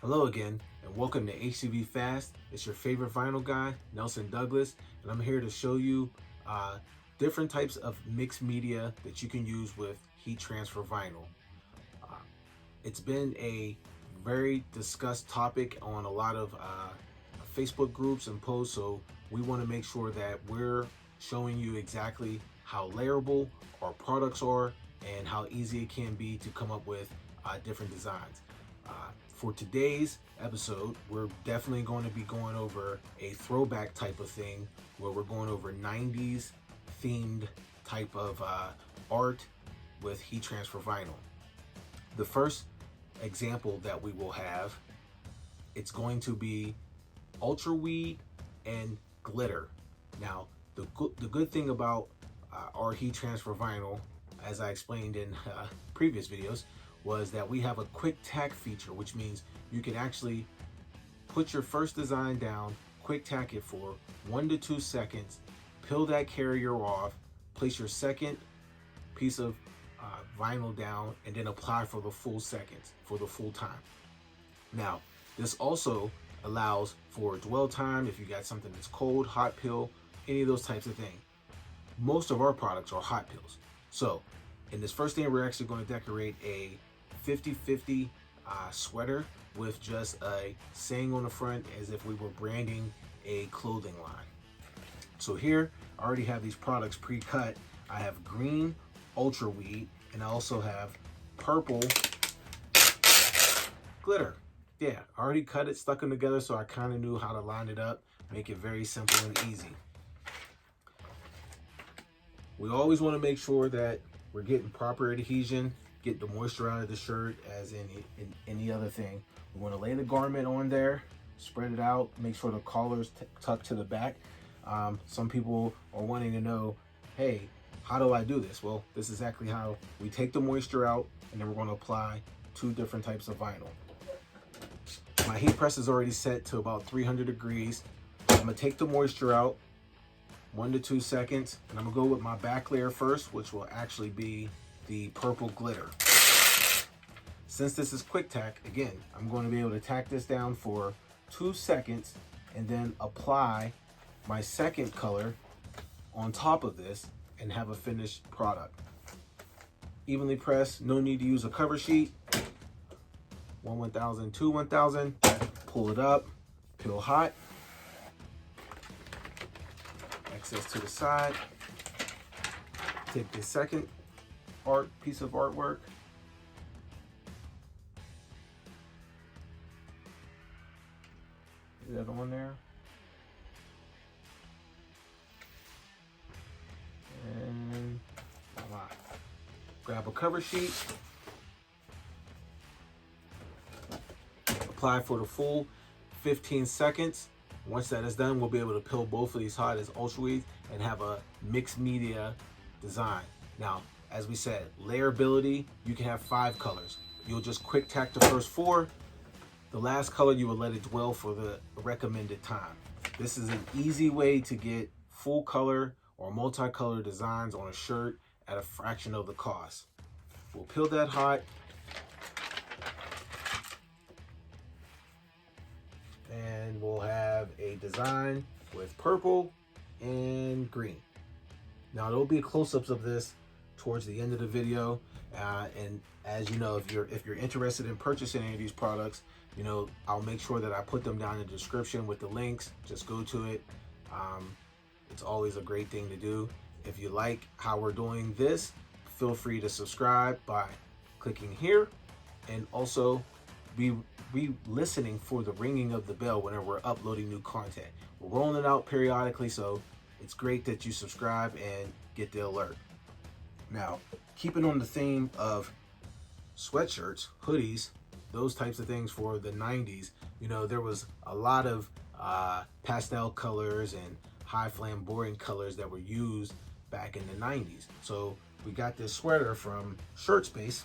Hello again, and welcome to HTV Fast. It's your favorite vinyl guy, Nelson Douglas, and I'm here to show you different types of mixed media that you can use with heat transfer vinyl. Uh, it's been a very discussed topic on a lot of Facebook groups and posts, so we want to make sure that we're showing you exactly how layerable our products are and how easy it can be to come up with different designs. For today's episode, we're definitely going to be going over a throwback type of thing where we're going over 90s themed type of art with heat transfer vinyl. The first example that we will have, it's going to be UltraWeed and glitter. Now, the good thing about our heat transfer vinyl, as I explained in previous videos, was that we have a quick tack feature, which means you can actually put your first design down, quick tack it for 1 to 2 seconds, peel that carrier off, place your second piece of vinyl down, and then apply for the full seconds, for the full time. Now, this also allows for dwell time if you got something that's cold, hot peel, any of those types of things. Most of our products are hot peels. So in this first thing, we're actually going to decorate a 50-50 sweater with just a saying on the front as if we were branding a clothing line. So here, I already have these products pre-cut. I have green UltraWeed, and I also have purple glitter. Yeah, I already cut it, stuck them together, so I kind of knew how to line it up, make it very simple and easy. We always want to make sure that we're getting proper adhesion, get the moisture out of the shirt as in any other thing. We want to lay the garment on there, spread it out, make sure the collar's tucked to the back. Some people are wanting to know, hey, how do I do this? Well, this is exactly how we take the moisture out, and then we're going to apply 2 different types of vinyl. My heat press is already set to about 300 degrees. I'm going to take the moisture out, 1 to 2 seconds, and I'm gonna go with my back layer first, which will actually be the purple glitter. Since this is quick tack, again, I'm going to be able to tack this down for 2 seconds and then apply my second color on top of this and have a finished product. Evenly pressed, no need to use a cover sheet. 1/1000, 2/1000, pull it up, peel hot. Access to the side. Take the second piece of artwork. Get that on there. And voila. Grab a cover sheet. Apply for the full 15 seconds. Once that is done, we'll be able to peel both of these hot as UltraWeed and have a mixed media design. Now, as we said, layerability, you can have 5 colors. You'll just quick tack the first 4. The last color, you will let it dwell for the recommended time. This is an easy way to get full color or multicolor designs on a shirt at a fraction of the cost. We'll peel that hot. And we'll have a design with purple and green. Now there'll be close-ups of this towards the end of the video, and as you know, if you're interested in purchasing any of these products, you know, I'll make sure that I put them down in the description with the links. Just go to it. It's always a great thing to do. If you like how we're doing this, feel free to subscribe by clicking here, and also be listening for the ringing of the bell whenever we're uploading new content. We're rolling it out periodically, so it's great that you subscribe and get the alert. Now, keeping on the theme of sweatshirts, hoodies, those types of things for the 90s, you know, there was a lot of pastel colors and high flamboyant colors that were used back in the 90s. So we got this sweater from Shirt Space,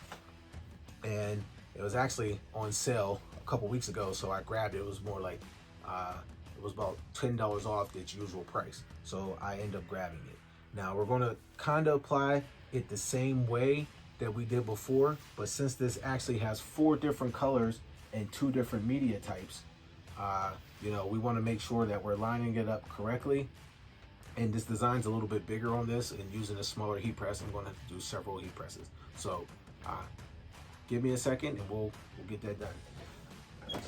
and it was actually on sale a couple weeks ago, so I grabbed it. It was more like, it was about $10 off its usual price. So I ended up grabbing it. Now we're gonna kind of apply it the same way that we did before, but since this actually has 4 different colors in 2 different media types. You know, we want to make sure that we're lining it up correctly. And this design's a little bit bigger on this, and using a smaller heat press, I'm going to have to do several heat presses. So give me a second and we'll get that done.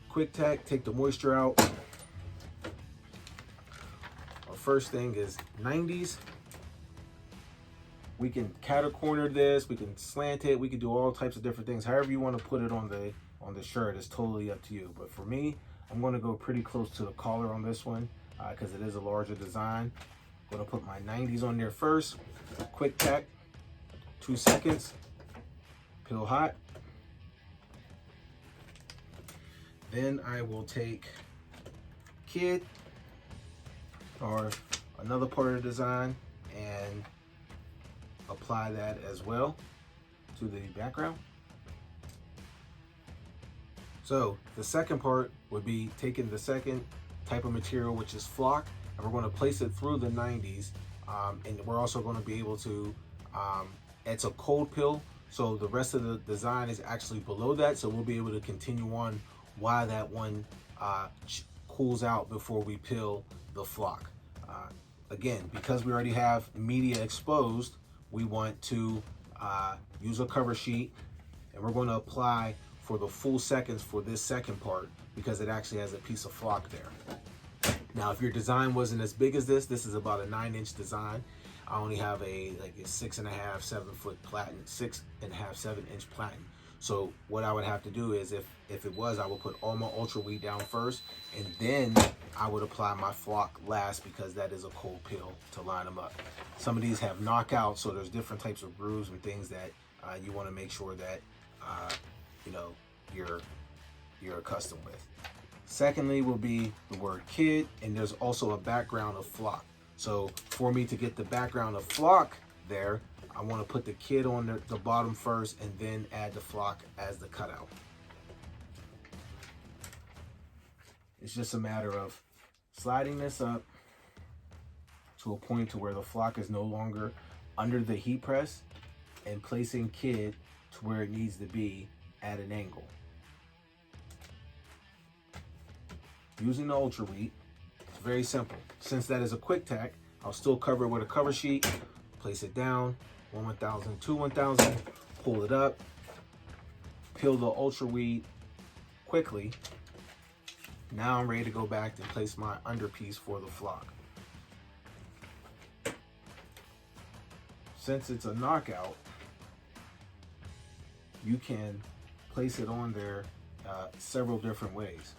Quick tack, take the moisture out. Our first thing is 90s. We can catty corner this, we can slant it, we can do all types of different things. However you want to put it on the shirt is totally up to you. But for me, I'm going to go pretty close to the collar on this one because it is a larger design. I'm going to put my 90s on there first. Quick tack, 2 seconds, peel hot. Then I will take kid or another part of the design and apply that as well to the background. So the second part would be taking the second type of material, which is flock, and we're going to place it through the 90s. And we're also going to be able to, it's a cold peel, so the rest of the design is actually below that, so we'll be able to continue on while that one cools out before we peel the flock. Again, because we already have media exposed, we want to use a cover sheet, and we're going to apply for the full seconds for this second part because it actually has a piece of flock there. Now, if your design wasn't as big as this is about a 9-inch design. I only have a 6.5, 7 foot platen, 6.5, 7-inch platen. So what I would have to do is, if it was, I would put all my UltraWeed down first, and then I would apply my flock last because that is a cold peel to line them up. Some of these have knockouts, so there's different types of grooves and things that you want to make sure that you know you're accustomed with. Secondly will be the word kid, and there's also a background of flock. So for me to get the background of flock there, I want to put the kid on the bottom first and then add the flock as the cutout. It's just a matter of sliding this up to a point to where the flock is no longer under the heat press and placing kid to where it needs to be at an angle. Using the UltraWeed, it's very simple. Since that is a quick tack, I'll still cover it with a cover sheet, place it down, 1/1000, 2/1000, pull it up, peel the UltraWeed quickly. Now I'm ready to go back and place my underpiece for the flock. Since it's a knockout, you can place it on there several different ways.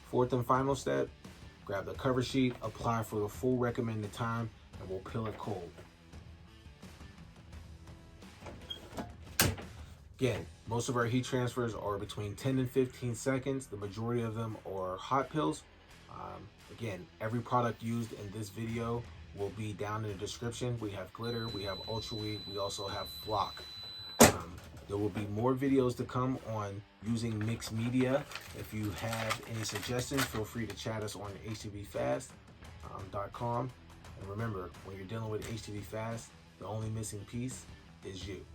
Fourth and final step, grab the cover sheet, apply for the full recommended time, and we'll peel it cold. Again, most of our heat transfers are between 10 and 15 seconds. The majority of them are hot pills. Again, every product used in this video will be down in the description. We have glitter, we have UltraWeed, we also have flock. There will be more videos to come on using mixed media. If you have any suggestions, feel free to chat us on HTVfast.com. And remember, when you're dealing with HTV Fast, the only missing piece is you.